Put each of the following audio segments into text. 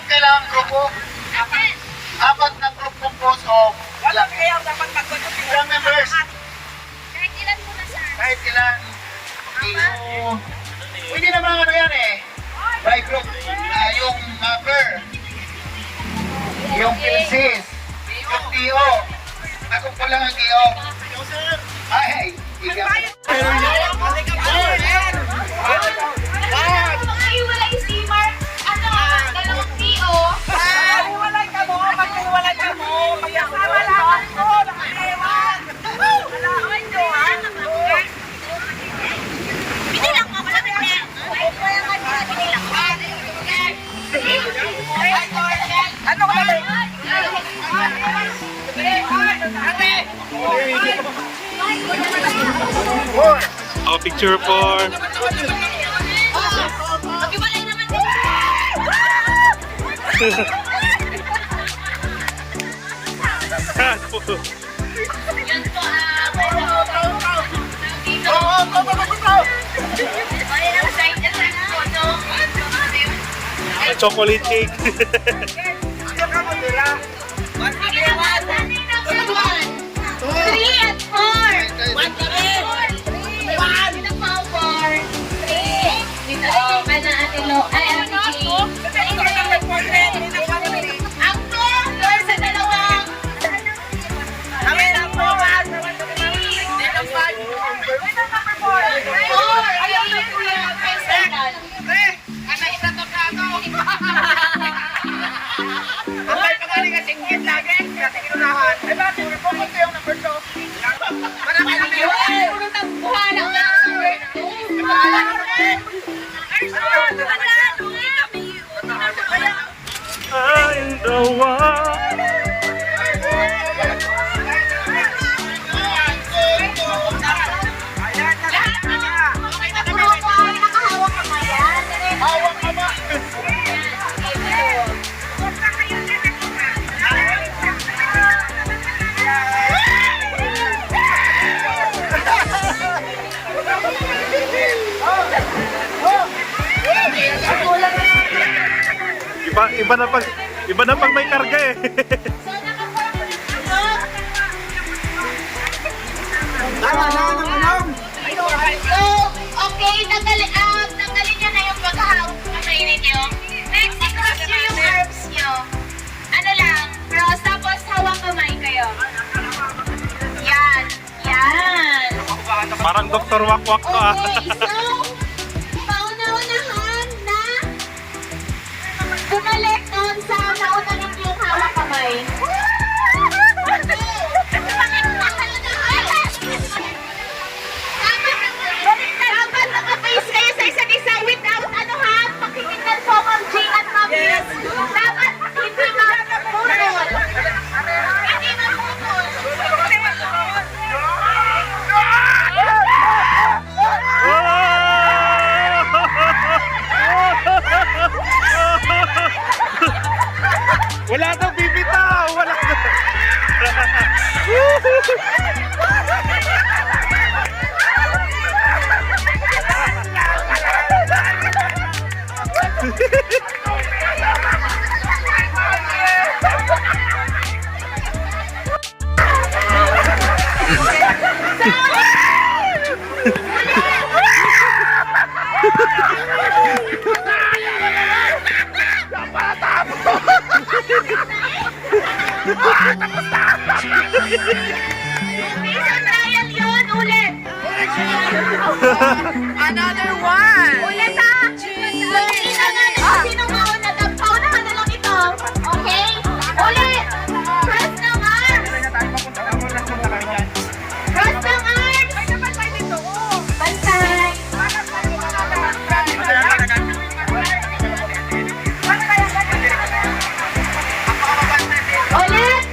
Ilang grupo? Apat na grupo po. So, Walang kayo dapat magbato. ilang members? Kahit ilan po na, sir. Kahit ilan. Okay, so, pwede naman ano yan eh. By group. Yung mapper. Yung PLCs. Yung TO. Ako po lang ang TO. Ay, Mga iwalay si Mark, dalawang TO. Maghiwalay ka mo, maghiwalay ka mo. Magkasama lahat mo, nakaliwan. Binilang mo, malapit na. Binilang mo. Ano ka ba? Oh, picture for... Mag-iwalay naman din. Yan po, Chocolate cake. Abay, pagaling ka singgit lagi. Kasi kinunahan. Ay, bakit yung report ko yung number 2? Marami na kayo. I'm the one. Iba na pag may karga eh. So, okay, tanggalin nyo na yung paghahawak ng kainin nyo. Next, i-cross nyo yung arms nyo. Ano lang, cross, tapos hawak kamay kayo. Yan, yan. Parang Dr. Wakwak to ah. Okay, so, pauna-unahan na bumalik doon sa nauna yung hawak kamay. Dapat naka-face kayo sa isa't isa without ano ha, pakikitan po Ma'am G at Ma'am Yes. Dapat hindi na purol. Isang trial yun, ulit. Another one! Ulit ha. Sino mauna? Paunahan na lang ito. Okay? Ulit. Cross ng arms. Cross ng arms. Bantay. Ulit.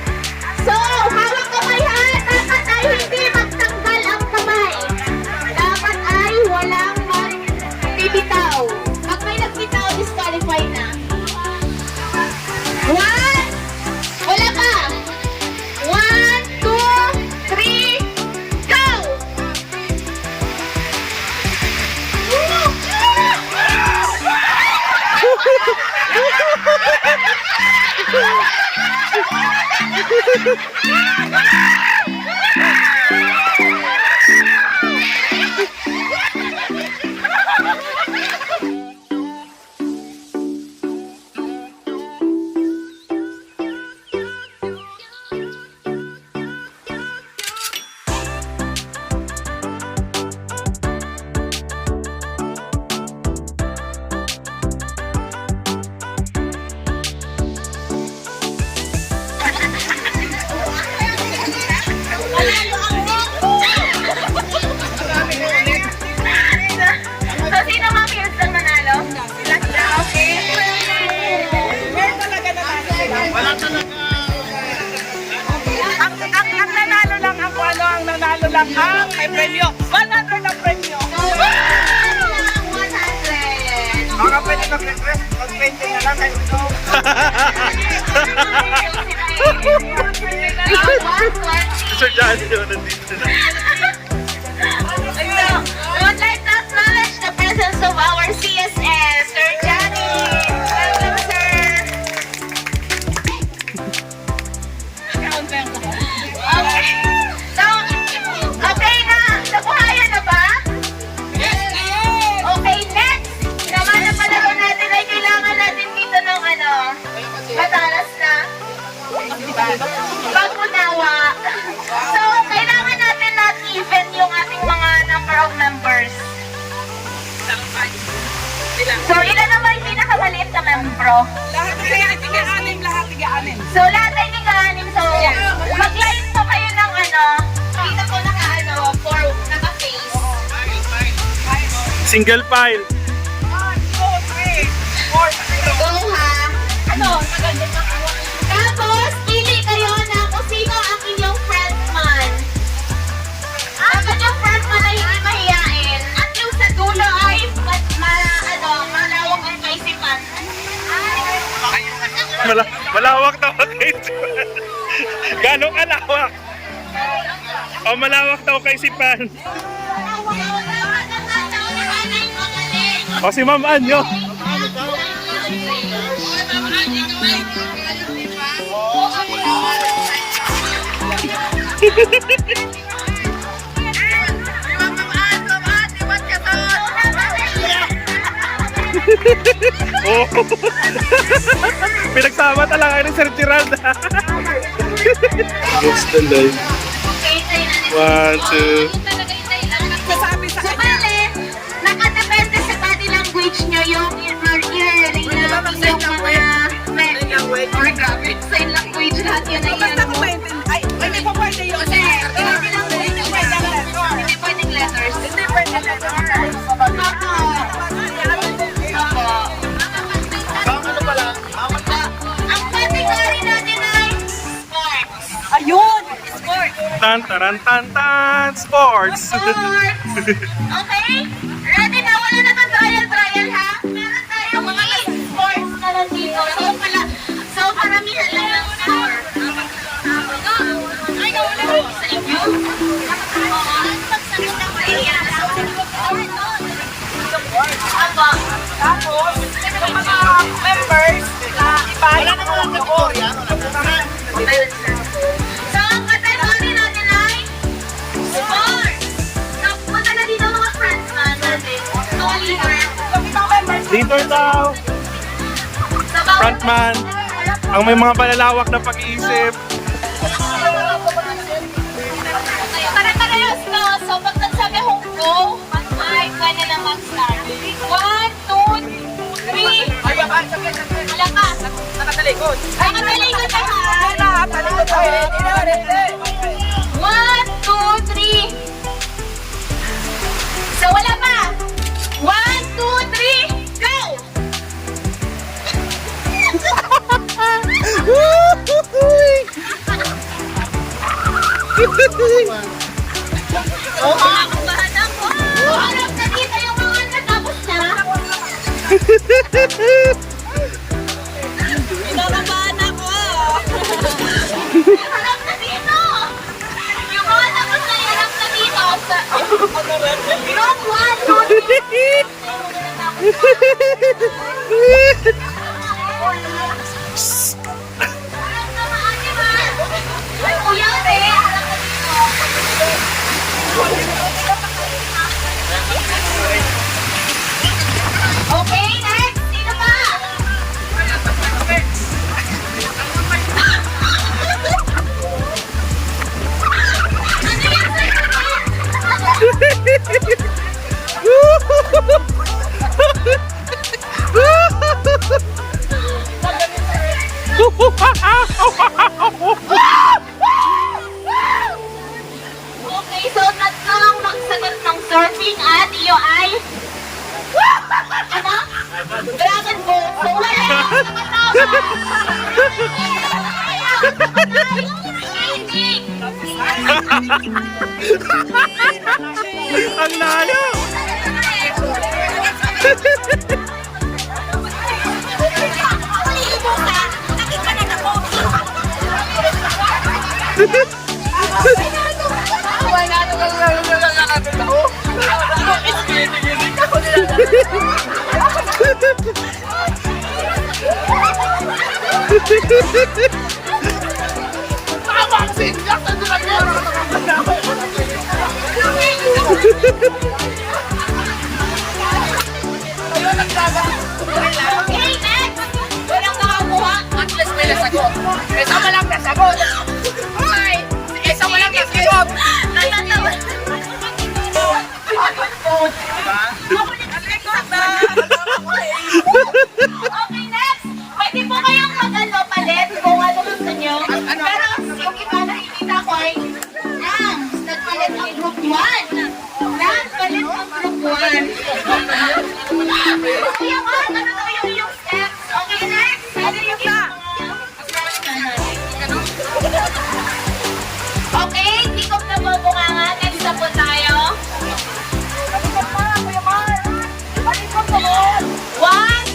So, hawak kamay ha. Dapat ay hindi magtanggal ang kamay. Dapat ay walang magbibitaw. Pag may nagbitaw, disqualify na. One. Wala pa. 1, 2, 3, go! So, sino mga peers ang manalo? Okay. Ang nanalo lang ako, ang nanalo lang ang may premyo. 100 ang premyo. 100. Baka pwede mag-request, mag-painting na lang kayo. Sir Johnny yun, nandito na. We would like to acknowledge the presence of our CSS, Sir Johnny. Welcome, sir. Okay. So, okay na. Nabuhayan na ba? Okay, next. Naman na palaro natin ay kailangan natin dito ng matalas na pag-unawa. So, kailangan natin not even yung ating mga number of members. So, ilan naman yung pinakamaliit na membro? Lahat tiga-anim, lahat tiga-anim. So, lahat ay tiga-anim. So, mag-line po kayo ng dito po for naka-face. Single file. 1, 2, 3, 4, Go ha! Tapos, pili kayo na kung sino ang inyong friendman. Dapat yung friendman ay hindi mahiyain. At yung sa dulo ay malawak ang kaisipan. Malawak daw kay Ganong kalawak? O malawak daw kay Sipan? O si Ma'am Anyo? Oh. Pinagsama talaga ni Sir Gerald. What's the line? 1, 2. Sasabi sa So, bale, nakadepende sa body language nyo yung i-relate na yung mga sign language lahat yun ay Basta kung maintindihan. Ay, hindi pa pwede yun. Kasi, body language hindi pwedeng letters. Hindi pwede letters. Opo. Ano pala? Ang category natin ay sports. Ayun! Sports. Tan taran tan tan sports. Sports. Okay? Ready na? Wala na bang trial ha? Meron tayong mga sports na nandito. So, paramihan lang ng score. Sa inyo. Tapos, yung mga members na iba, wala na mga kategorya. So, ang kategory natin ay sports. So, punta na dito mga friends natin. So, leader. Leader daw. Sa bawat Frontman. Ang may mga palalawak na pag-iisip. Pare-parehas na. So, pag nagsabi kong go, ay pwede na mag-start. 1, 2, 3. Ay, bakit sabihin? Wala ka. Nakatalikod. Ay, nakatalikod na ka. Nakatalikod tayo. 1, 2, 3. So, wala pa. 1, 2, 3, go! Oh, makakabahan ako. Harap na dito yung mga natapos na. Kinakabahan ako. Harap na dito. Yung mga tapos na harap na dito. Group 1, group 2. Harap na maati ba? Ay, kuya, harap na dito. Okay, next. Sino pa? Ano yan? Okay, so tatlong magsagot ng surfing at iyo ay ano? Dragon Boat. So wala yung Ang lalo! Okay, next. Walang nakakuha. At least may nasagot. Isa mo lang nasagot. Ay, isa mo lang nasagot. Natatawa. Okay, next. Pwede po kayong mag-ano palit kung ano gusto nyo. Pero yung iba nakikita ko ay nagpalit ng group 1. Nagpalit ng group 1. Kuya Juan, ano daw yung iyong steps? Okay, next. Ano yung iba? Okay, tikop na po bunganga. Next na po tayo. 1,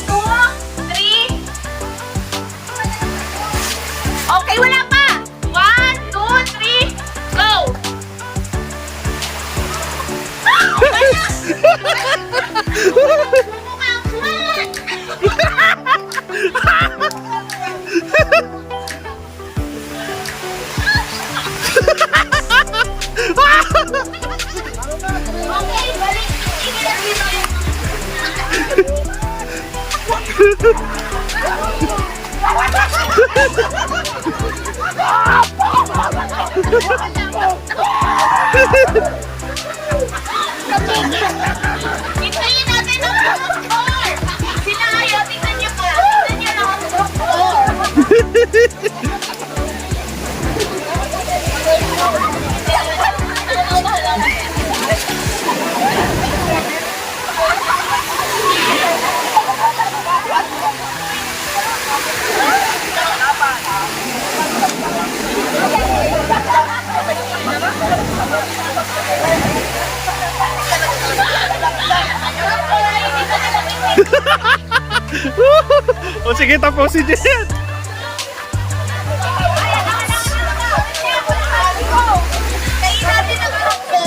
2, 3. Okay, wala pa. 1, 2, 3, go! Okay, balik. Sige lang dito Hintayin natin ang group 4. Sila ayaw, tingnan niyo po. Tingnan niyo lang ang group 4. O sige, tapusin niya yan. Tayo natin ang group 4.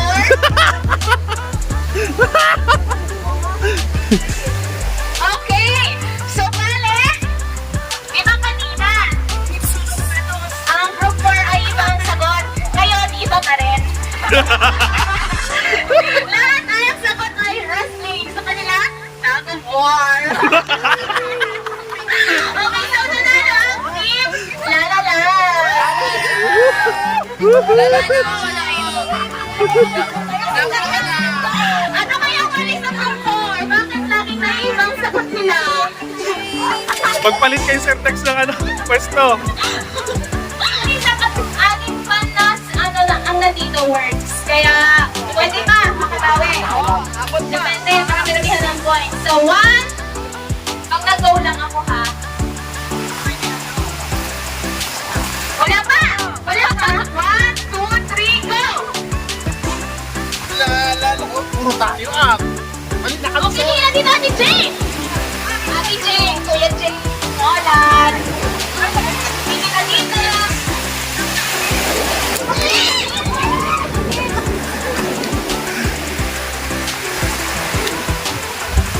Lahat ayang sagot ay wrestling. Sa kanila, tag of war. Okay, so nanalo ang team Lalala. Ano kaya mali sa top 4? Bakit laging naibang sagot nila? Magpalit kay Sir Tex ng ano, pwesto. Hindi dapat ating panas ano na ang nandito words. Kaya pwede pa makabawi. Depende, marami nabihan ng points. So 1, pag nag-go lang ako ha. Wala pa! Wala pa! 1, 2, 3, go! Puro tayo ah. Okay, hindi natin Ate Jane! Ate Jane, Kuya Jane, Nolan. Hindi na dito.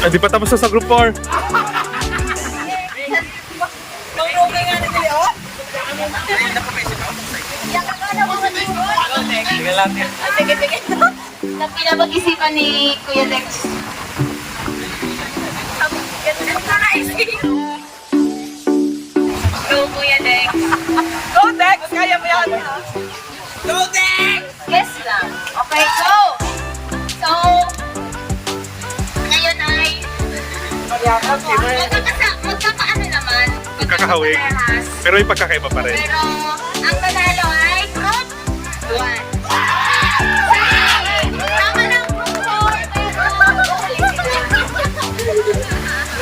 Ah, di pa tapos na sa group 4. Na pinapag-isipan ni Kuya Dex. Go, Kuya Dex. Go, Dex! Kaya mo yan! Go, Dex! Guess lang. Okay, go! So, ngayon ay magkakaano naman. Magkakahawig. Magkakaparehas. Pero yung pagkakaiba pa rin. Pero ang panalo ay group 1. Tama lang group 4, pero ulit sila.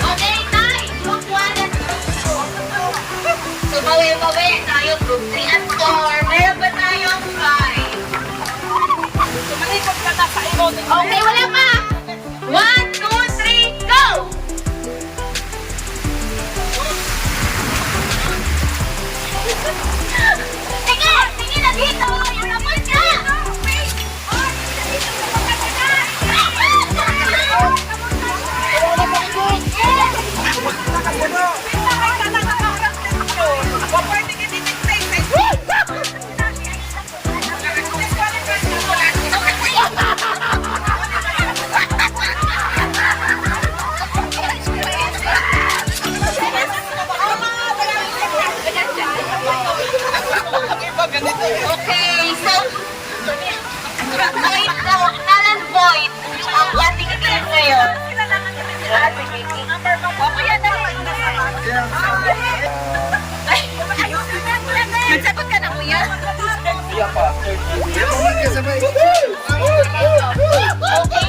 Okay, Nay, group 1 at group 2. So, bawi-bawi tayo group 3 at 4. Meron ba tayong 5? Tumalikot ka na sa emote. Okay, wala pa! 1, 2, 3, go! Sige! Sige na dito! Yung napon ka! Okay, so void daw, nalan void ang ating team ngayon. Nagsagot ka na, kuya? Okay,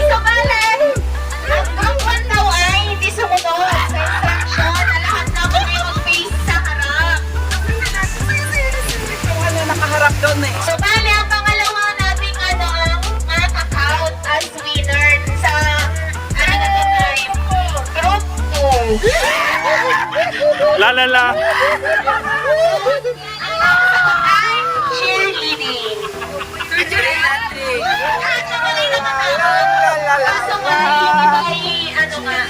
so bale, ang group 1 daw ay hindi sumunod sa instruction na lahat namin ay mag-face sa harap. Nakaharap doon eh. So, bale, ang pangalawa nating ano ang makaka-count as winner sa ano na to time? Group 2. Lalala. Ang nakakasagot ay cheerleading. Lahat naman ay nakakount. Kaso nga, yung iba ay ano nga,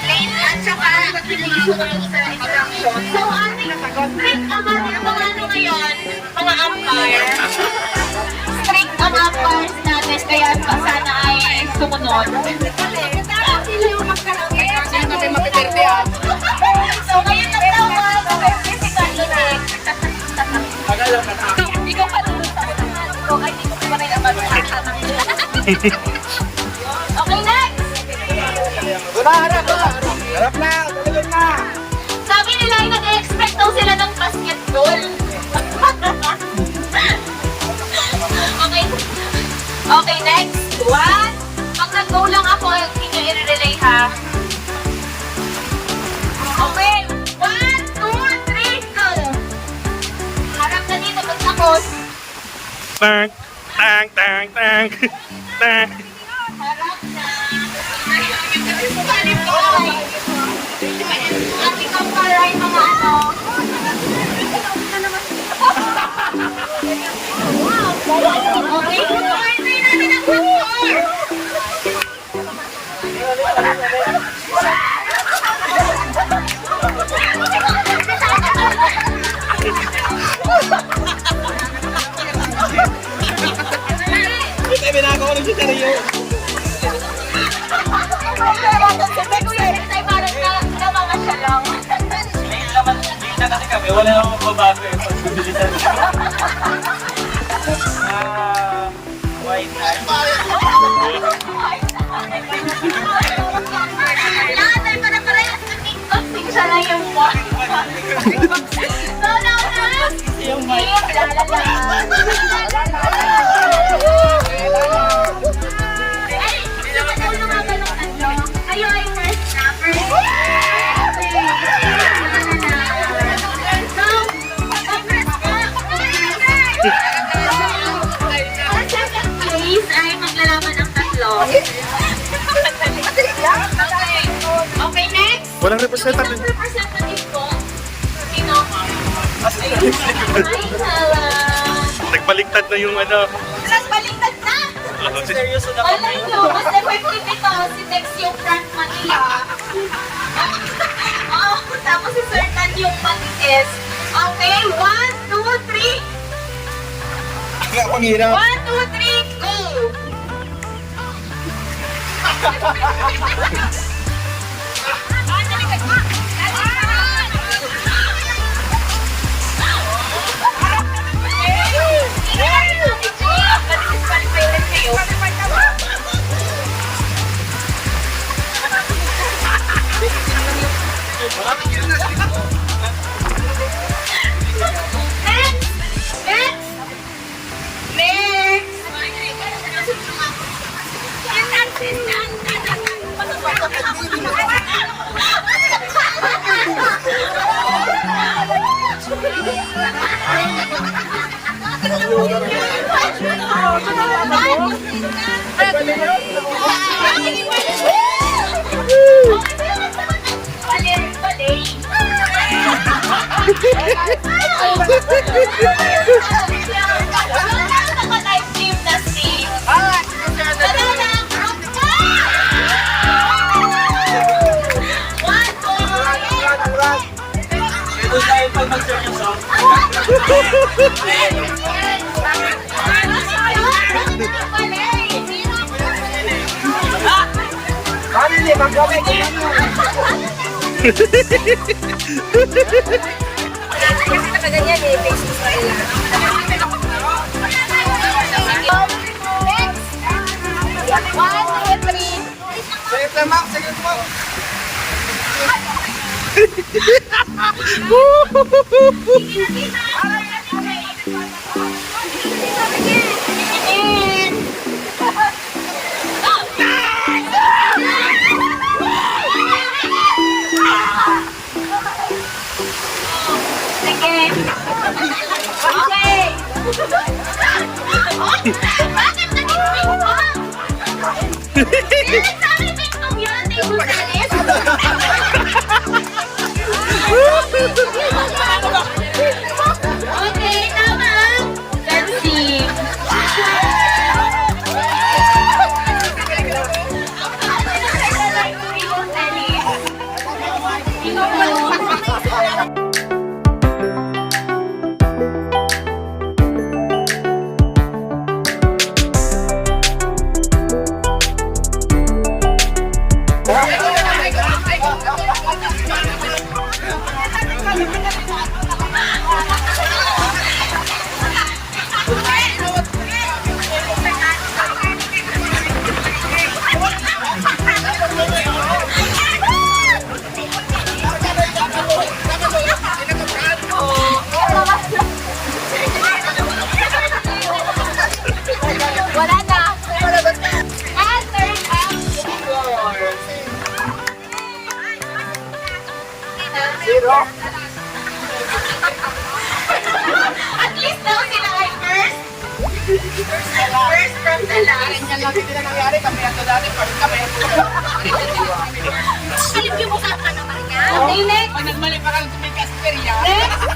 late at saka hindi sumunod sa instruction. So, ating strict naman yung mga ano ngayon, mga umpire. Strict ang umpires natin, kaya sana ay sumunod. Sila yung magkalangit. So, ngayon na tawag, physically next. Ikaw pa nung sa ko, ay hindi ko pa rin naman. Okay, next! Harap na! Talagang na! Sabi nila ay nag-expect daw sila ng basketball. Okay. Okay, next. 1. Pag nag-go lang ako, hindi i-relay ha. Okay. 1, 2, 3, go! Harap na dito pagtapos. Tang, tang, tang, tang, tang. Harap na. Balik ko. At ikaw para ay mga ano. Okay, try natin ang factor. Kasi kami, wala namang babago yung pagbibilisan. White eye. Lahat ay para-parehas sa TikTok. Siya lang yung one. So, now na. Yung lalala. Ay, ano nga ba nung tatlo? Kayo ay first na. First. Ang second place ay maglalaban ng tatlo. Okay, next. Walang representative. Isang representative po. Sino? Ay, hala. Nagbaligtad na yung ano. Tapos baliktad na. Seryoso na Malay nyo, mas effective ito. Si Tex yung front Manila. Oh, tapos si Sir Tan yung matiis. Okay, 1, 2, 3. Ang hirap. 1, 2, 3, go! Ito tayo pag mag-seryoso. Kanili, magkabay ko lang yun. Kasi nakaganyan eh, face Israel. Next! 1, 2, 3. Sige, Max, sige po. Sige. Okay. Bakit naging ping-pong? Sabi ping-pong yun, table tennis. Okay, tama. Let's see. Table tennis. Wala na. And turn up the floor. Zero. At least daw sila ay first. First from the last. Yan lang hindi na nangyari. Kami ato dati. First kami. Silip yung mukha ka naman niya. Okay, next. Pag nagmali pa kang tumikas perya. Next.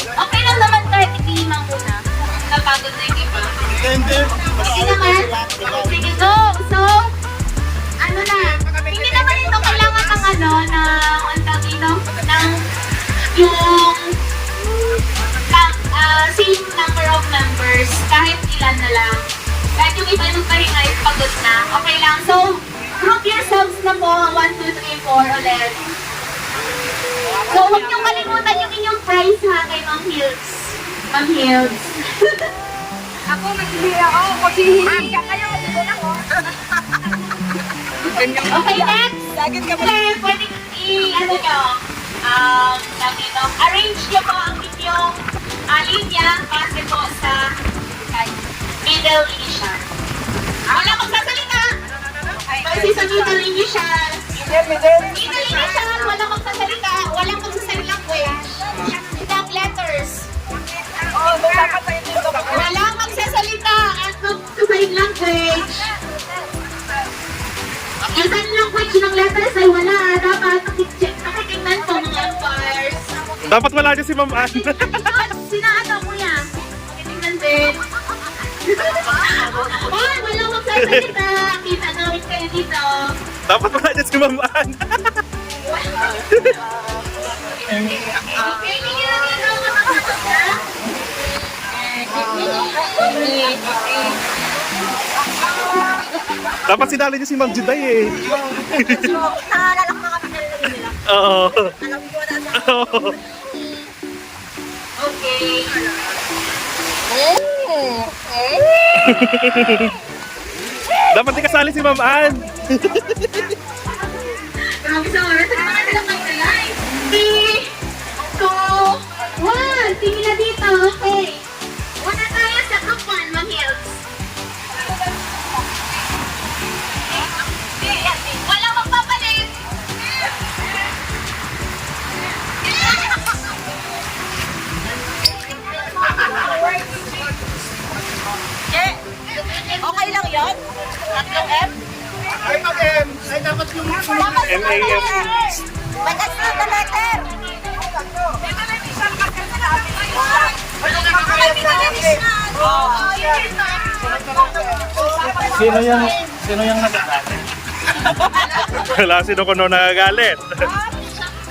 Okay lang naman kahit itiman ko na. Napagod na yung iba. Okay naman. Sige, go. So, ano na. Hindi naman ito kailangan ng ano, ang tawag dito, ng yung same number of members, kahit ilan na lang. Kahit yung iba nung pahinga is pagod na. Okay lang. So, group yourselves na po. 1, 2, 3, 4 ulit. So, huwag niyong kalimutan yung inyong prize ha kay Ma'am Hills. Ma'am Hills. Ako nagbibigay ako, kasi hindi ka kayo, dito lang oh. Okay, next. Sir, pwede ano nyo, dito, arrange nyo po ang inyong linya base po sa middle initial. Wala magsasalita. Base sa middle initial. Middle initial, wala magsasalita. Walang magsasalita language. Without letters. Walang magsasalita at magsasalita language. Isang language ng letters ay wala. Dapat nakitingnan po mga empires. Dapat wala niya si Ma'am Ann. Sinaano mo yan? Nakitingnan din. Ay, walang magsasalita. Kita namin kayo dito. Dapat wala niya si Ma'am Ann. Okay, hindi na rin ako makakasya. Dapat sinali niya si Ma'am Juday eh. Naalala ko mga pinalagay nila. Oo. Alam ko na sa... Oo. Okay. Dapat di kasali si Ma'am Ann. Grabe sa oras. Ano naman sila mag-live? 3, 2, 1. Tingin na dito. Okay. Una tayo sa group 1, Ma'am Hills. Walang magpapalit. Okay lang yun? Tatlong M? Ay, mag-M. Ay, dapat yung M-A-M. Mag-S na the letter! Sino yung nagagalit? Wala sino kuno nagagalit.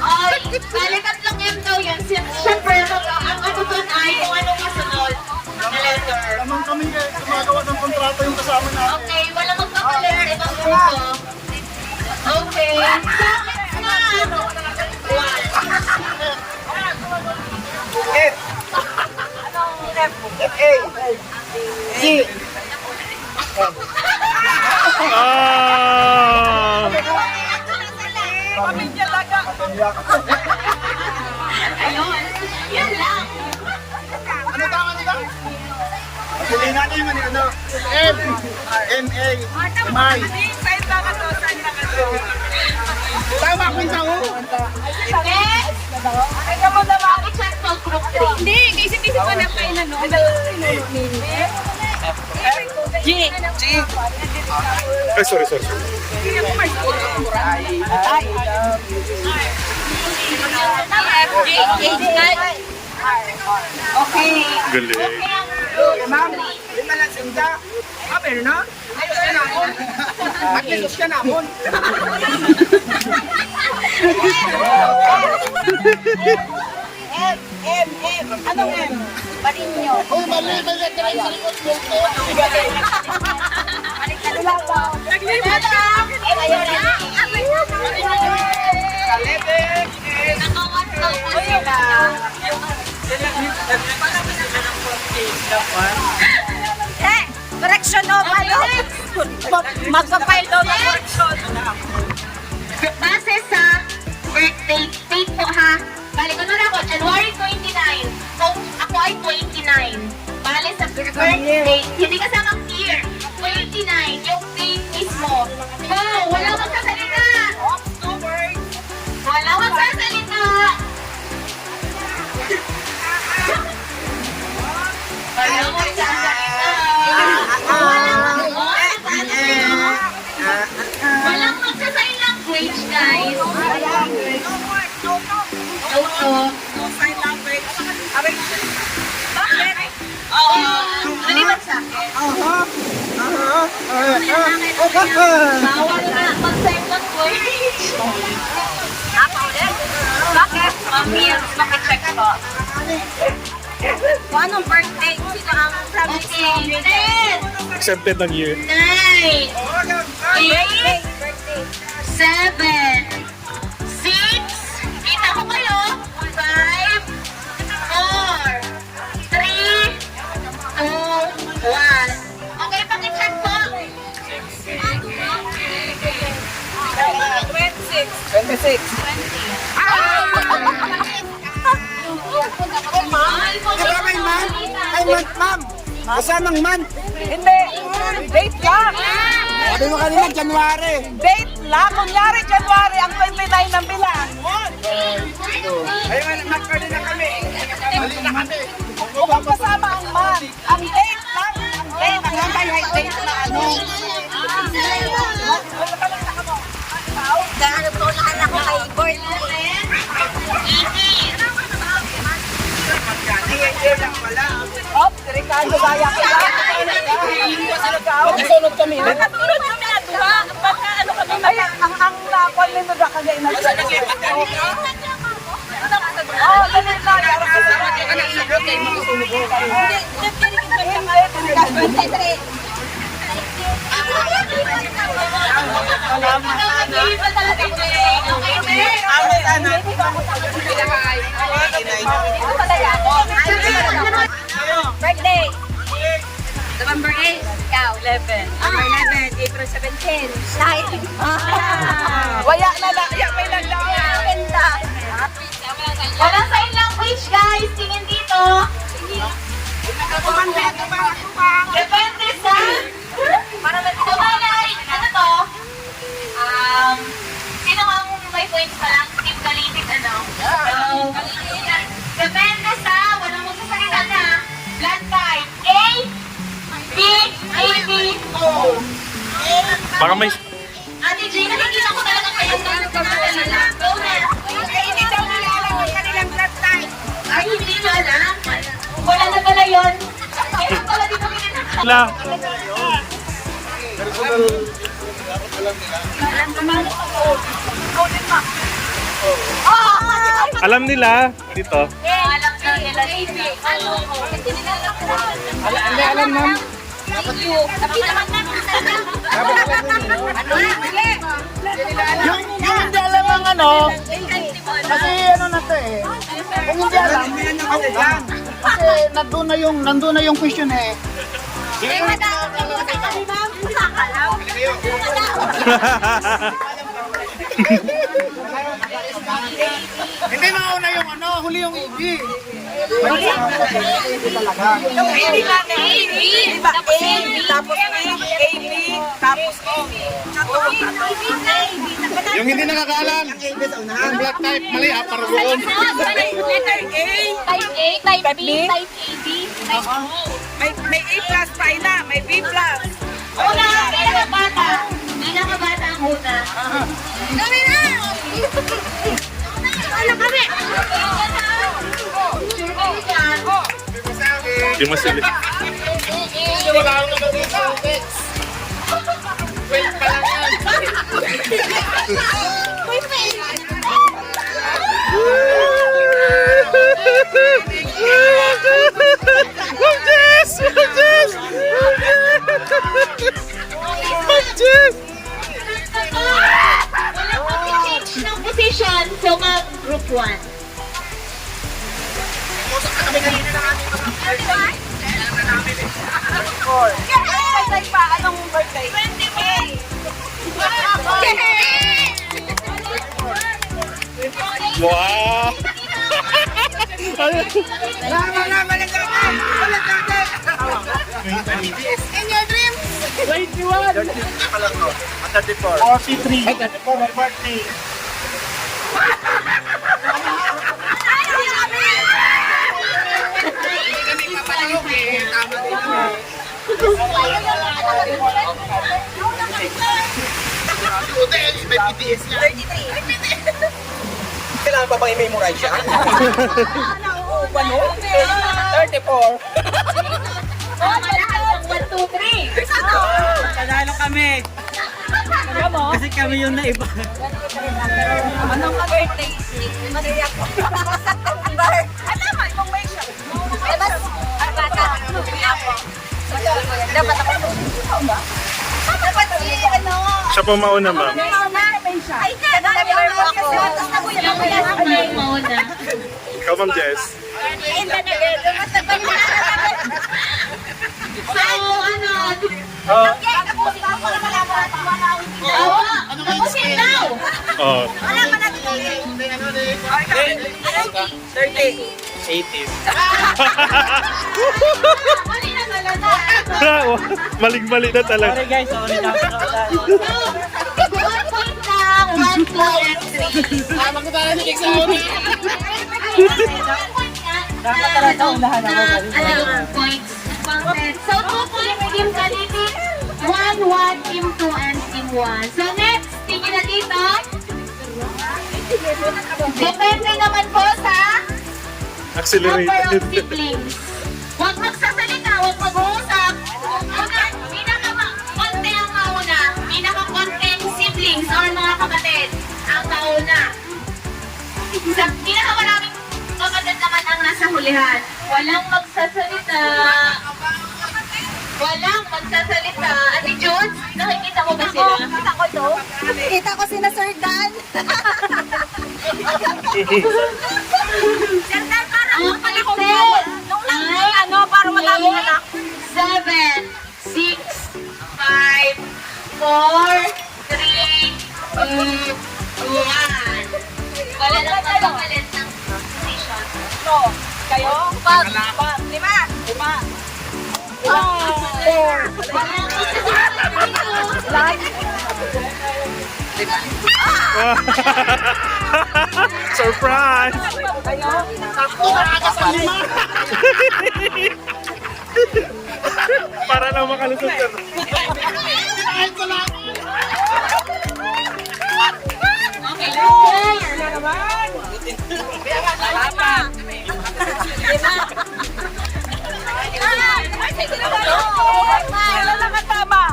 Ay, bali tatlong M daw yun. Siyempre, ang ano doon ay kung anong masunod na letter. Naman kami gumagawa ng kontrata yung kasama natin. Okay, wala magpapalit. Ibang grupo. Okay. So, let's na. 1. F. F-A. G. Ah! Ayun. Yan lang. Ano tama nila? Pili natin yung ano. M. M-A. M-I. Tama ko yung tao. Next. Pakichat po group 3. Hindi, kasi pa na kayo na noon. G. Ay, sorry. Okay. Galing. Ma'am, lima lang sinda. Ah, meron na? Ayos ka namon. At least ka namon. M. Anong M? Barinyo. Uy, mali. Mali. Naglipat lang. Ayun na. Kalebek. Nakawan daw po sila. Correction o ano? Magpa-file daw ng correction. Base sa birthday date po ha. Balik ko na ako, January 29. So, ako ay 29. Bale sa birthday date, hindi kasamang year. 29, yung date mismo. So, walang magsasalita. Walang magsasalita. Walang magsasalita. Walang magsasalita language, guys. Oo. Oo. Maliban sa akin. Bawal na mag-sign language. Ako ulit? Bakit? Ma'am Mills, pakicheck po. Kung anong birthday, sino ang promise mo? Okay, 10, Accepted ng year. 9, 8, 7, 6, kita ko kayo, 5, 4, 3, 2, 1. Okay, pakicheck po. 26. May man? Ay, ma'am. Kasamang man. Hindi. Date lang. Sabi mo kanina, January. Date lang. Kunyari, January, ang 29 ng bilang. Ayun, nag-card na kami. Mali na kami. Huwag kasama ang man. Ang date lang. Ang date. Ang date na ano. Gaano to lahat ako kay birthday. Op, Ricardo, gaya ko lang. Nakasunod kami. Nakatulog kami na duha. Pagka ano kami Ay, ang nakon nito na kanya inagsasabi. Oh, ganun na. Yara ko sa Birthday. November 8. Ikaw. 11. November 11. April 17. Light. Waya na lang. Waya may naglaw. Ganda. Walang sign language, guys. Tingin dito. Depende sa... Para magkamalay. Ano to? Sino ang may points pa lang? Team Galitik, ano? Depende sa... Walang magsasalita na. Blood type. A, B, AB, O. Baka may... Ate Jane, nakikita ko talaga kayo sa kanila. Go na. Hindi daw nila alam ang kanilang blood type. Ay, hindi nyo alam. Wala na pala yun. Kaya pala dito kinakala. La. Alam nila dito. Alam na nila AB. Ano? Hindi, alam ma'am. Yung hindi alam ang ano, kasi ano na to eh. Kung hindi alam, ako yan. Kasi nandun na yung question eh. Hindi mauna yung ano, huli yung EG. Talaga. Yung AB lang eh. Diba? A, tapos A, AB, tapos O. Yung hindi nakakaalam. Yung black type, mali ah, para doon. Letter A. Type A, type B, type AB, type O. May A plus pa ina, may B plus. Una, pinakabata. Pinakabata ang una. Kami na! Ano kami? Hindi masili. Walang mag-change ng position, so mag-group 1. Birthday pa, anong birthday? 20 Wow! In your dreams? 43. Ay, 34 my birthday. Kailangan pa bang i-memorize siya? Ano? 34. Malakas, 1, 2, 3. Nanalo kami. Kasi kami yung naiba. Anong birthday? Mariyak ko. Ano naman, kung may siya. Dapat si, ano, Siya po mauna, ma'am. ay, nag-nerve ako. Mauna. Ikaw, Ma'am Jess. So, ano, tapusin daw. Oh. Wala ka na 30. 80. Mali na talaga. Maling-mali na talaga. Sorry guys, sorry na. 1 point lang. 1, 2, and 3. Magkatala ni Exam. Dapat talaga unahan ako. Ano, points. So, 2 points, Team Kaliti. 1, Team 2, and Team 1. So, next, tingin na dito. Depende naman po sa number of Accelerated. siblings. Huwag magsasalita, huwag mag-uusap. Konti ang mauna. Pinaka-konting siblings or mga kapatid ang mauna. Sa pinakamaraming kapatid naman ang nasa hulihan. Walang magsasalita. Walang magsasalita. Ate Jules, nakikita mo ba sila? Kita ko to. Kita ko sila Sir Dan. Sir Dan, parang ang palikpit. Nung lang, ano, para madami anak. 7, 6, 5, 4, 3, 2, 1. Wala nang magpakalit ng position. No, kayo? 5. 5. 5. Surprise! Para lang makalusot ka. Kailan lang ang tama?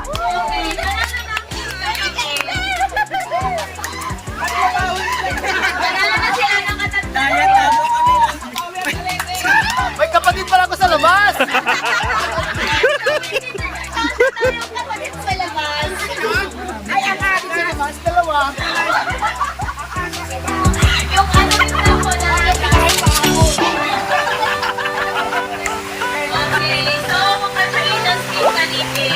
May kapatid pala ako sa labas. Ay, ang akin sa labas. Dalawa. Yung ano na ko na okay, so congratulations Team Kaliti.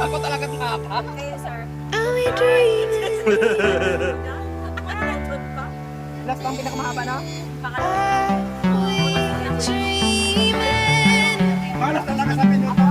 Ako talaga mahaba. Last ang pinakamahaba, no? Malas talaga sa minuto.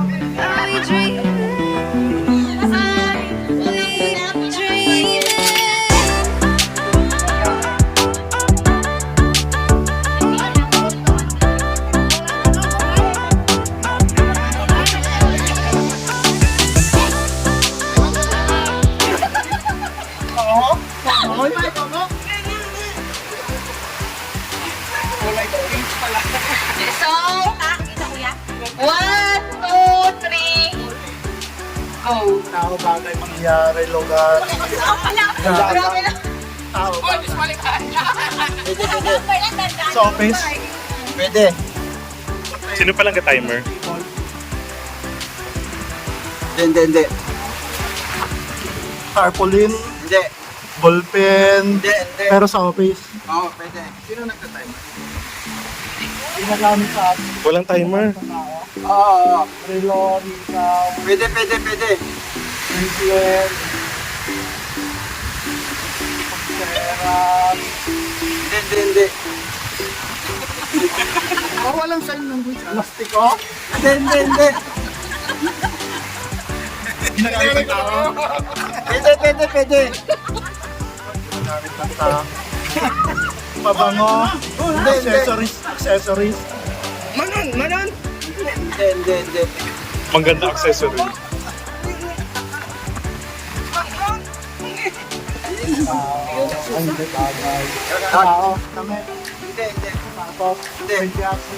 Oo. Oo, may tono. Kulay orange pala. So, 1, 2, 3. Go. Tao bagay mangyari, lugar. Grabe na. Tao bagay. Sa office? Pwede. Sino palang ka-timer? Hindi. Tarpaulin? Hindi. Ballpen? Hindi. Pero sa office? Oo, pwede. Sino nagka-timer? Ginagamit sa atin. Walang timer. Oo. Relon, ikaw. Pwede. Pencil. Pagseras. Hindi. Oh, walang sign language. Plastiko? Hindi. Ginagamit sa tao? Pwede. Gamit ng tao. Pabango. Accessories. Manon! Hindi. Maganda accessory. Tao. Damit. Hindi. Tapos. Hindi.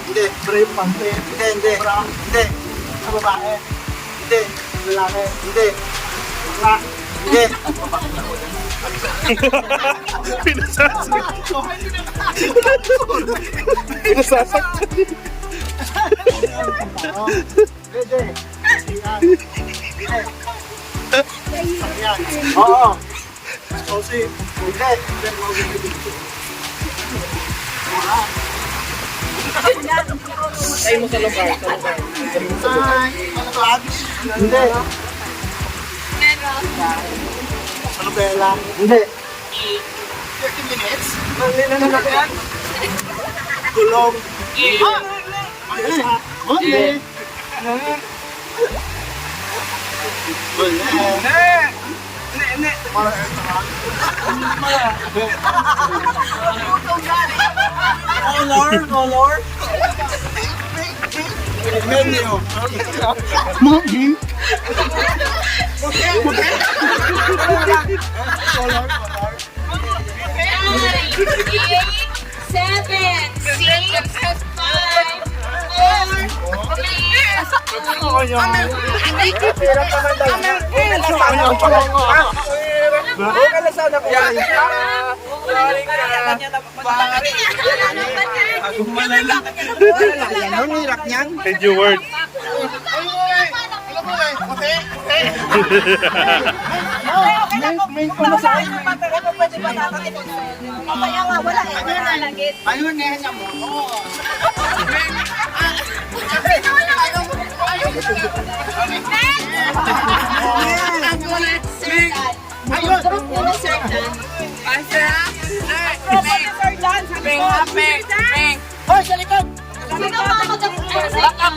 Hindi. Brief. Panty. Hindi. Bra. Hindi. Sa babae. Hindi. Lalaki. Hindi. Bra. Hindi. Pinasasaktan. Pinasasaktan. Tao. Pwede. Yan. Yan. Oo. Susi. Hindi. Ay mo sa lugar. Hindi. Salubela. Hindi. 30 minutes? Gulong. Hindi. Color. Menu. Mogi. Color. 7, 6, 5, 4, Thank you, word. May kumasahin. Mamaya nga, wala eh. Ayun, niya mo. Hoy, sa likod! Sino mga magapili?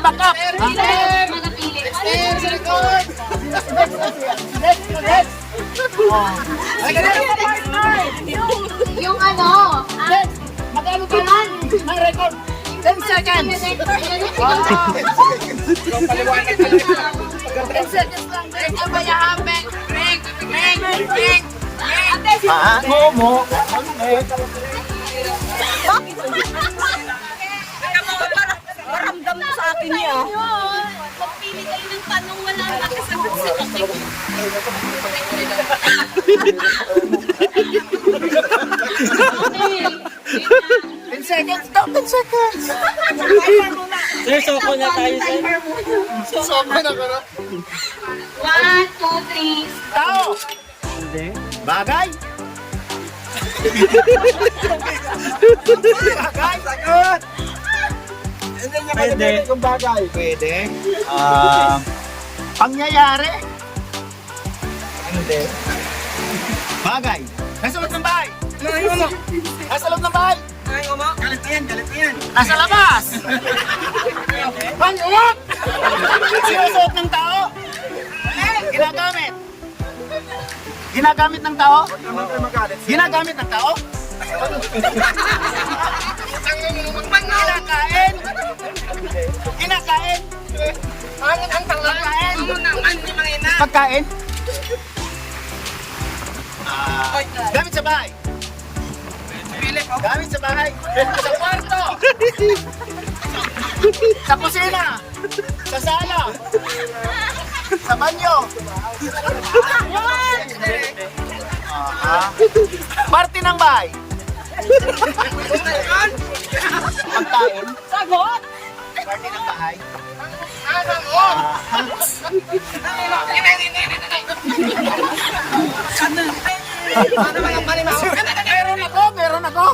Back up! Sino mga magapili? Sa likod! Next! Yung ano? Magkano ka lang? May record! 10 seconds! 10 seconds lang. Paano mo? Maramdam mo sa akin niya. Magpili kayo ng tanong, wala nakasagot sa topic. Okay. 10 seconds daw! 10 seconds! Sir, soko na tayo, sir. Soma na ka na. 1, 2, 3. Tao! Bagay? Bagay? Sagot! Pwede. Kung bagay. Pwede. Pangyayari? Hindi. Bagay. Nasa loob ng bahay. Nasa loob ng bahay. Galit na yan. Nasa labas. Pang-uwak! Sinusuot ng tao? Ginagamit. Ginagamit ng tao? Ginamit ng tao? Kinakain? Kinakain? Pagkain? Pagkain? Gamit sa bahay? Gamit sa bahay? Sa kwarto? Sa kusina? Sa sala? Sa banyo? Parte ng bahay? Pagkain? Sagot! Parte ng bahay? Meron ako!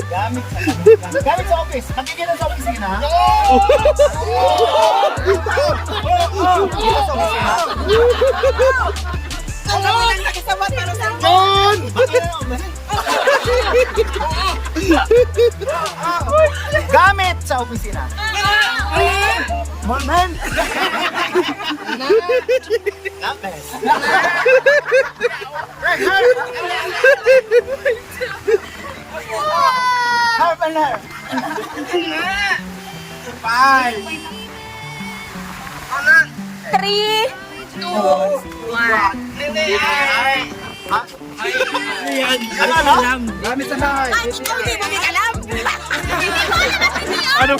Gamit sa office. Nakikita sa opisina. John! Gamit sa opisina. Morman! Lapes. Half an hour. 5. 3, 2, 1. Dami sa bahay. Ikaw di mo may alam. Ano?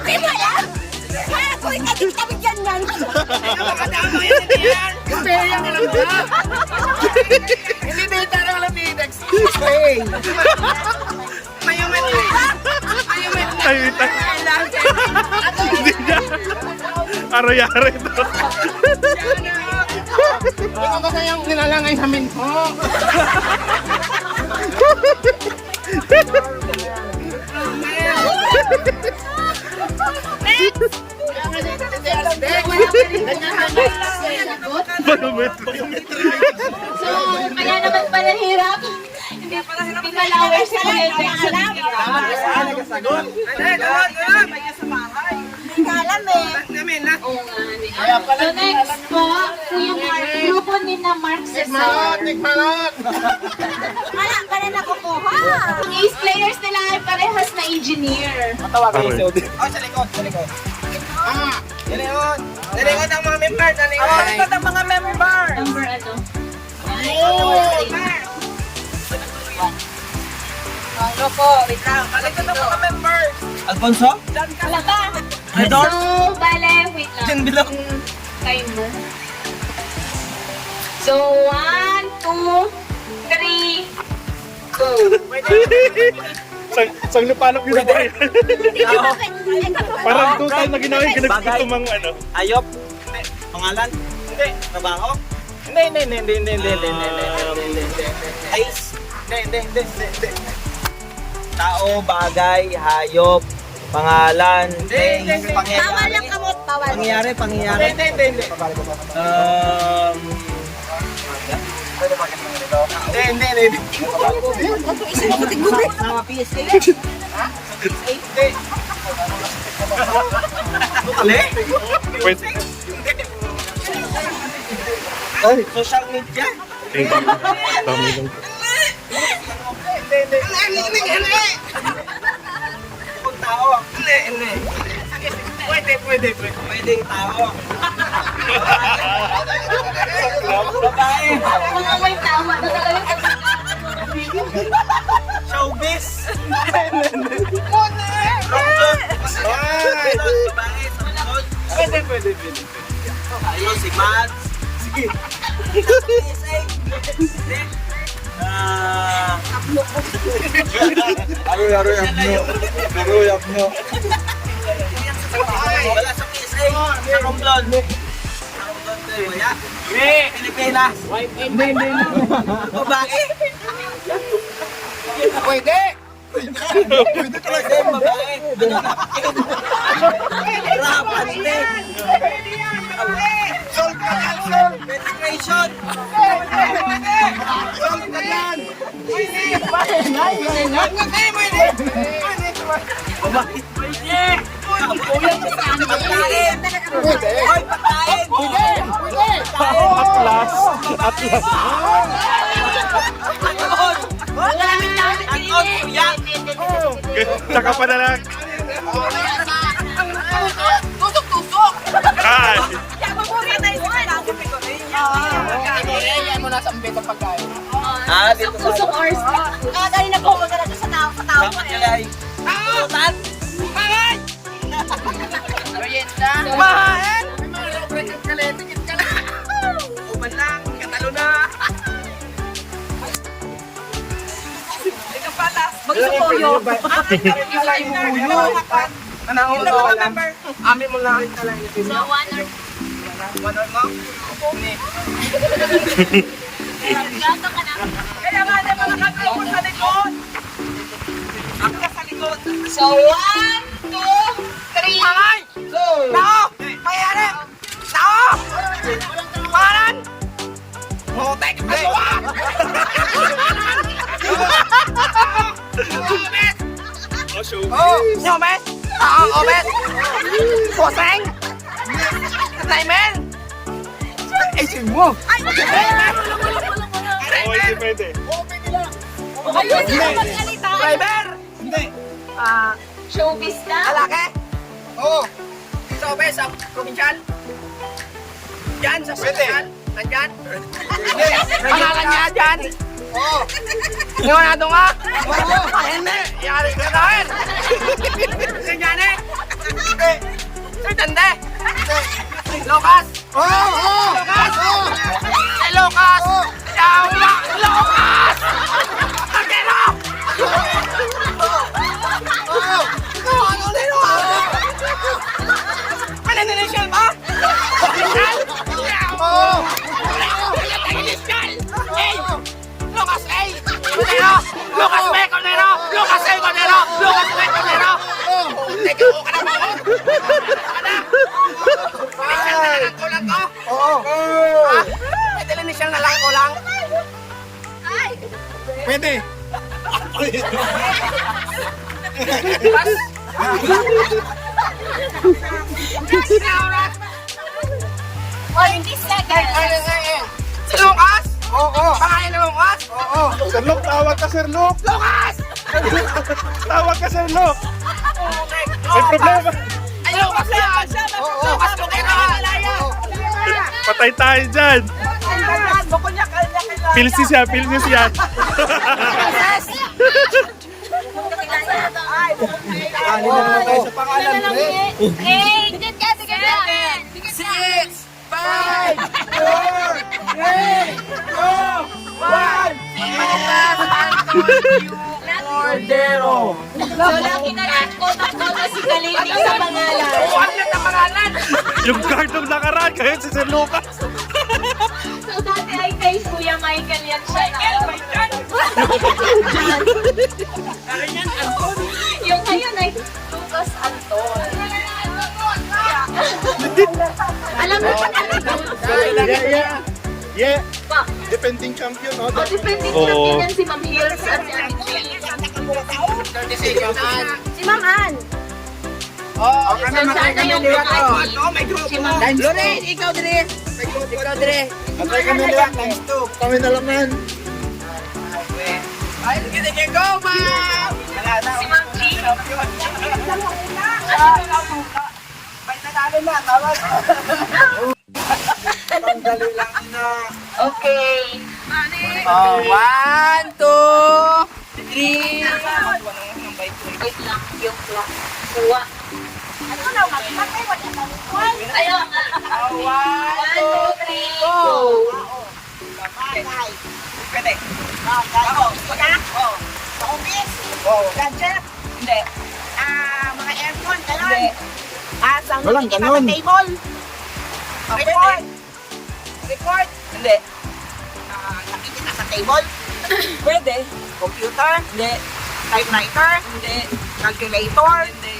Di mo alam. Kaya ko ikakit-kapit yan yan. Hindi data lang alam ni Dex. Stay. Ay, hindi niya. Aray-aray to. Ikaw ba kayang nilalangay namin ko? So, kaya naman pala hirap. Hindi malaway sa alam. Hindi ka alam eh. Oo nga. So next po, Kuya Mark, grupo ni na Mark Cesar. Tikmanot! Wala ka na nakukuha. Ang ace players nila ay parehas na engineer. Matawagan Aray. yung COD. Oh, sa likod, sa likod. Dalingon! Dalingon ang mga member, dalingon! Dalingon ang mga member. Number ano? Ano po? Wait lang. Dalingon ang mga members. Alfonso? Wala ba? Redor? So, bale, wait lang. Diyan bilang. Timer. So, 1, 2, 3, go. Sang lupalok yun ako. Parang total na ginawa yung ginagtutumang ano. Ayop? Hindi. Pangalan? Hindi. Trabaho? Hindi. Ayos? Hindi. Tao, bagay, hayop, pangalan, Bawal lang kamot, bawal. pangyayari. Hindi. Hindi. Sama PSA? Ha? Hindi. Ali? Pwede. Social media? Thank you. Dami lang. Hindi. Kung tao? Hindi. Pwede. Pwedeng tao. Babae. Mga may tawa na talaga. Showbiz. Pwede. Ayun, si Mads. Sige. PSA. Hindi. Aroy, apno. Wala sa PSA. Sa Romblon. Wala. Pilipinas. Hindi. Babae. Pwede. Pwede, babae. Rapante. Penetration. Babae. Atlas. Tsaka pa na lang. Tusok-tusok. Ay. Kaya mamuri na yung Yan mo nasa ambit ang pagkain. Usok or stick. dahil na po magana sa tao. Dapat kilay. Tutan. Merienda. Kumain. Uban lang. Katalo na. Ikaw pala. Magsukoyo. Ano ko alam? Amin mo lang talaga. So, 1 or Manor mo? gato ka na. Kaya nga na mga kagrupo sa likod. Ako na sa likod. So, 1, 2, 3, go! Tao! Mayari! Tao! Pangalan! Hotek! Aswa! Oh, show. Nyo, bet? Oo, bet? Poseng? Simon? Ay, sin mo. Ay, Oh, hindi pwede. Ayun na magsalita. driver? Hindi. Showbiz na? Alake? Oo. Sa obe, sa provincial? Diyan, sa provincial? Nandyan? Pangalan niya dyan? Oo. Ngayon na ito nga? Oo. Ay, hindi. Yari ka na rin. Ganyan eh. Hindi. Sir Tande. Hindi. Lucas. Oo. Oo. Oo. Ay, Lucas. Yawa. Lucas. Agero. Oo. Ano nito? Maninitial ba? Initial? Oo. Initial. Hey. Lucas A. Cordero. Lucas B. Cordero. Lucas A. Cordero. Lucas B. Cordero. Teka, ka na ba ako? Ka na. Initial na lang ko lang ko. Oo. Ha? Pwede lang initial na lang ko lang. Pwede. Si Lucas? Oo. Pangalan ng Lucas? Oo. Sir Luke, tawag ka, Sir Luke. Lucas! Tawag ka, Sir Luke. May problema. Ay, Lucas yan! Lucas, Cordero! Patay tayo dyan. Pilsis yan, pilsis yan. Ano naman tayo sa pangalan, pre? Six! 5! 4! Cordero! So, laki na lang ko si Kalining sa pangalan. Huwag lang na pangalan! Yung card ng nakaraan, kayo si Sir Lucas. So, dati ay kay Kuya Michael yan siya na. Yung ngayon ay Lucas Anton. Alam mo pa Yeah. Defending champion, no? depending Oo. champion yan si Ma'am Hills at si Ate Jane. Si Ma'am Ann. Oh, So, sana yung mga may grupo. Si Ma'am Loren, ikaw dire. Ikaw dire. Patay kami nila. Times 2. Kami na naman. Ay, sige, go, ma'am! Si Ma'am Lee. Pangdali lang na. Okay. 1, 2, 3. Wait lang. Yung clock. Kuha. Ayun. 1, 2, 3, go. Pwede. Ako. Gadget? Hindi. Mga aircon, gano'n? Hindi. Walang ganon. Table? Report? Report? Hindi. Nakikita sa table? Pwede. Computer? Hindi. Typewriter? Hindi. Calculator? Hindi.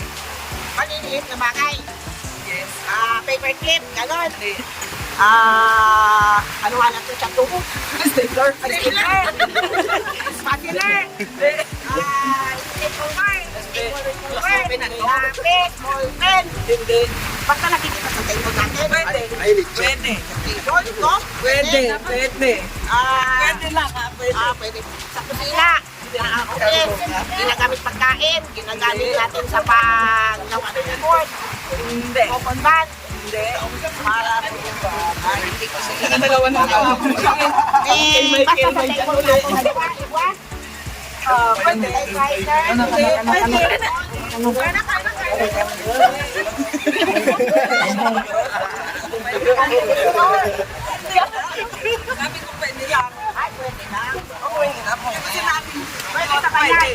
Maliliit na bagay? Yes. Paper clip? Gano'n? Hindi. Ano nga natin sa tubo? Stapler? Stapler? Spatula? Hindi. Stapler? Lapis? Ballpen? Hindi. Basta nakikita sa table natin? Pwede. Ay, legit. Pwede. Table, no? Pwede. Pwede. Pwede lang pwede. Pwede. Sa kusina. Okay. Ginagamit pagkain. Ginagamit natin sa paggawa ng report. Hindi. Open van. Hindi. Para hindi ko sige. Dalawa na ako. Basta sa table natin. Iba? Pwede. Pwede. Sabi ko pwede lang. Ay, pwede lang. Okay na po. Kasi namin, pwede sa kaya. Pwede.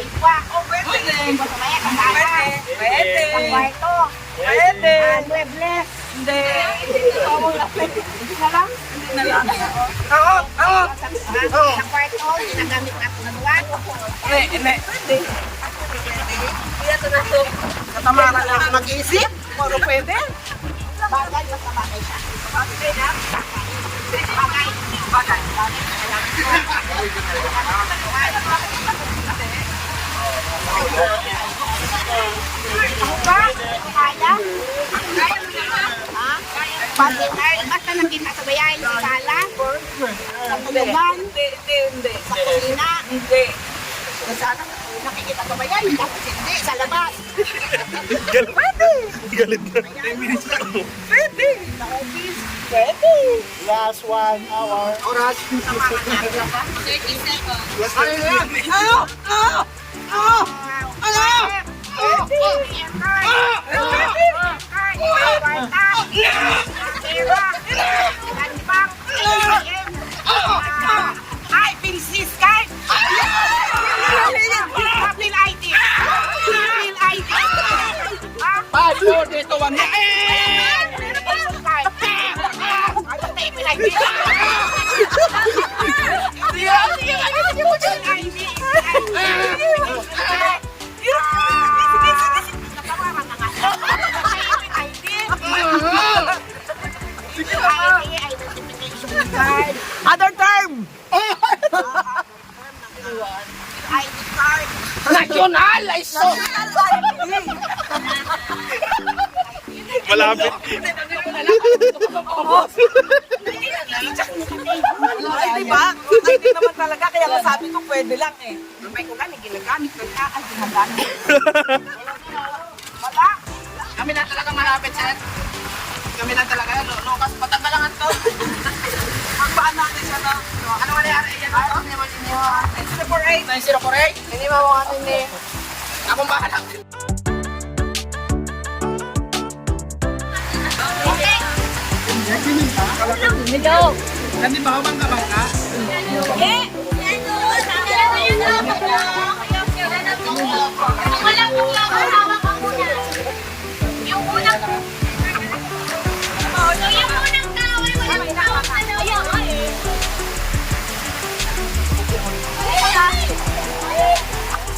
Pwede. Pwede. Ang kwarto. Pwede. Ang muebles. Hindi. Hindi na lang? Hindi na lang. Oo. Oo. Sa kwarto, ginagamit natin na duwan. Hindi. Pwede. Ito na to. Katamaran lang mag-isip. Puro pwede. Bagay, basta bagay siya. Bagay na. Bagay. Bagay. Bagay. Kaya? Basta nang kinakabayan sa sala? Sa tulugan? Hindi. Sa kusina? Hindi. Sa sala, nakikita ko ba yan? Tapos hindi, sa labas. Galit na. Pwede. Sa office? Pwede. Last 1 hour. Oras. 30 seconds. Ay, pinsis ka! Apil ID! Apil ID! 5, 4, dito 1. Other term! ID card! National! Ay, so! Malapit. Ay, diba? Ay, di naman talaga. Kaya nga sabi ko, pwede lang eh. May ko lang, ginagamit ko na. Ay, ginagamit. Wala. Kami na talaga malapit, sir. Kami na talaga. Lucas, matagal lang ito. Pagbaan natin siya na. Ano mangyari? Yan ito? 948. 9048? Hindi mamuha ni. Akong bahala. Hindi ba ako bangka-bangka? Yung unang taway, walang tawag na nawa.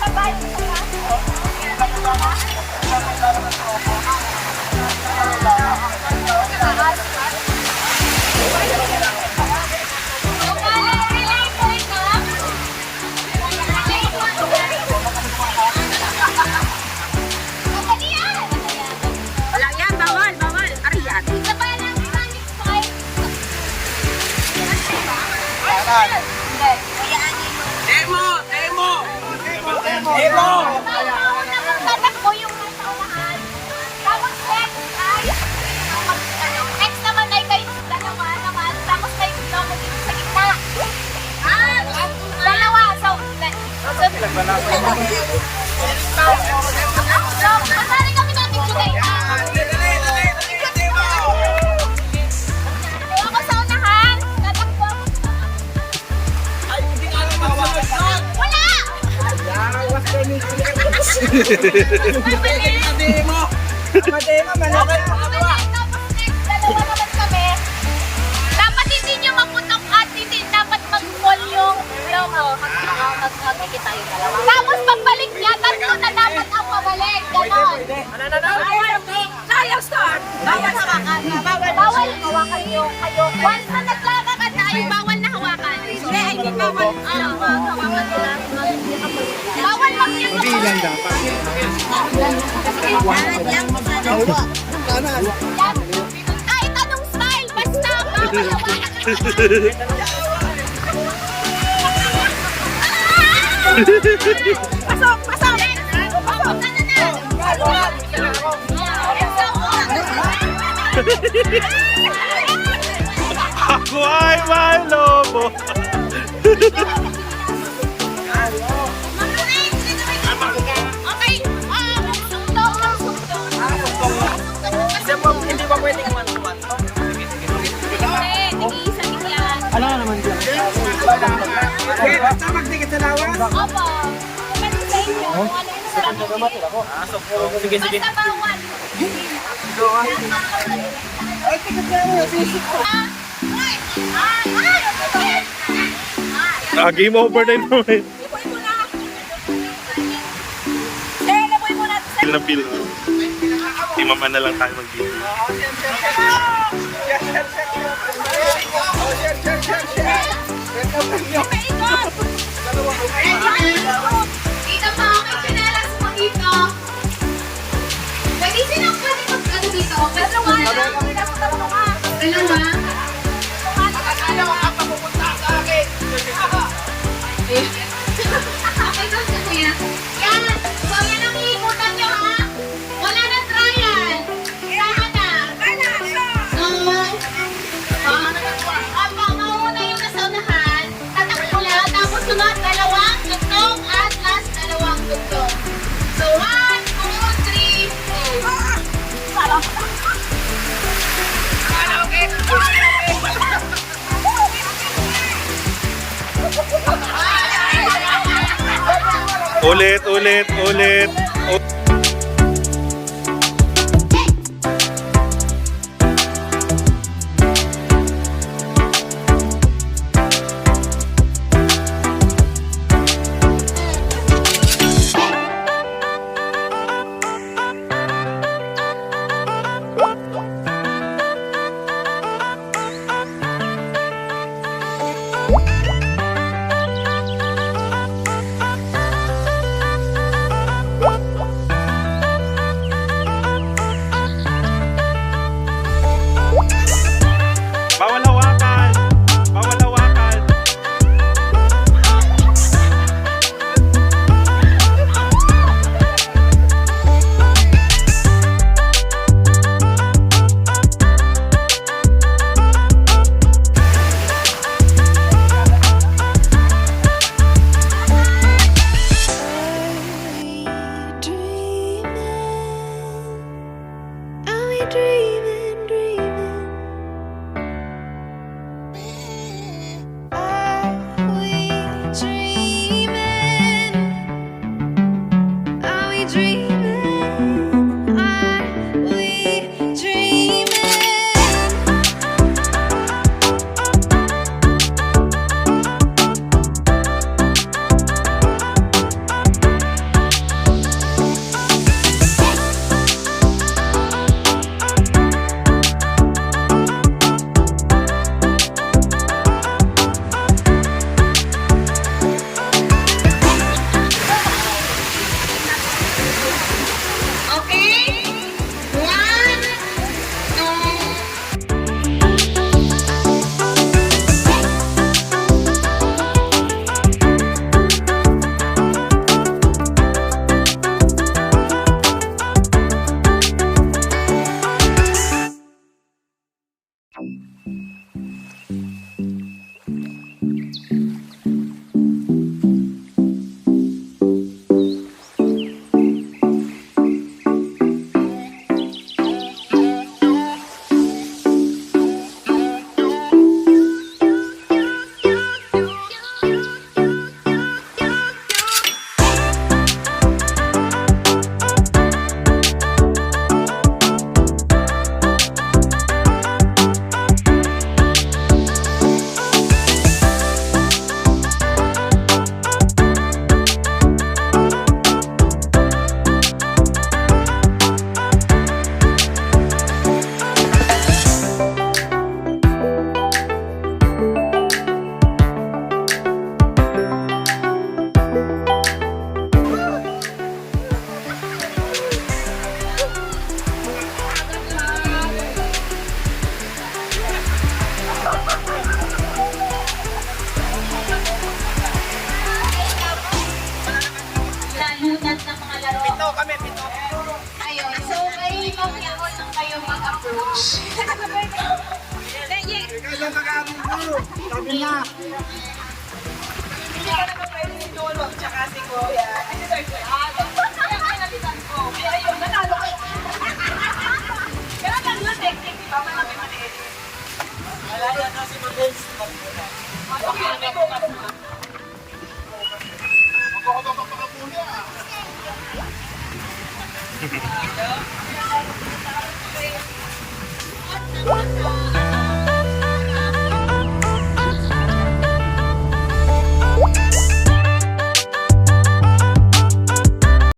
Sabay. Wala yan, bawal, bawal. Ariyan. Demo! Demo! Demo! Tatakbo yung nasa unahan. Tapos next ay, next naman ay kayo dalawa naman. Tapos kayo dalawa dito sa gitna. Dalawa. So, masali kami natin today. Ako sa unahan. Tatakbo ako. Wala! Demo! Demo, malaki. Tapos next, dalawa naman kami. Dapat hindi nyo maputok at hindi dapat mag-fall yung logo. Magkikita yung dalawa. Tapos pagbalik niya, tatlo na dapat ang pabalik. Ganon. Sayang start! Bawal hawakan. Bawal hawakan yung kayo. Once na naglalakad na ay bawal na hawakan. Hindi, ay hindi bawal. Hawakan nila. Bawal lang yan. Hindi lang dapat. Kahit anong style, basta bawal hawakan. Pasok! Pasok! Pasok ka na na. Ako ay may lobo. Okay. Hindi ba pwedeng manuwan? Ano naman dyan? Okay, basta magdikit sa lawas. Opo. Depende sa inyo. Kung ano yung sarap. Sige, sige. Basta bawal. Ay, tikat na mo. Sisik ko. Game over na yun. Ipuin mo na. Eh, labuin mo natin sa... Feel na feel. Timaman na lang tayo mag-game. Paikot. Dito pa ako may sinala Susunod, dalawang tugtog at last dalawang tugtog. So, 1, 2, 3, go! Ulit, ulit, ulit. Bawal hawakan. Bawal hawakan. Dreaming, dreaming. Are we dreaming? Are we dreaming? Are we dreaming? Okay? 1, 2, Salunat ng mga laro. Pito kami, pito. Ayun. So, kayo mag-iwan lang kayo mag-approach. Sabi na. Hindi ka naman pwede si Lolo, tsaka si Kuya. Kasi sir, kaya pinalitan ko. Kaya yun, nanalo ko. Kaya nanalo technique, di ba? Malaki maliit. Wala yan kasi mag-dance. Okay, okay po ka muna.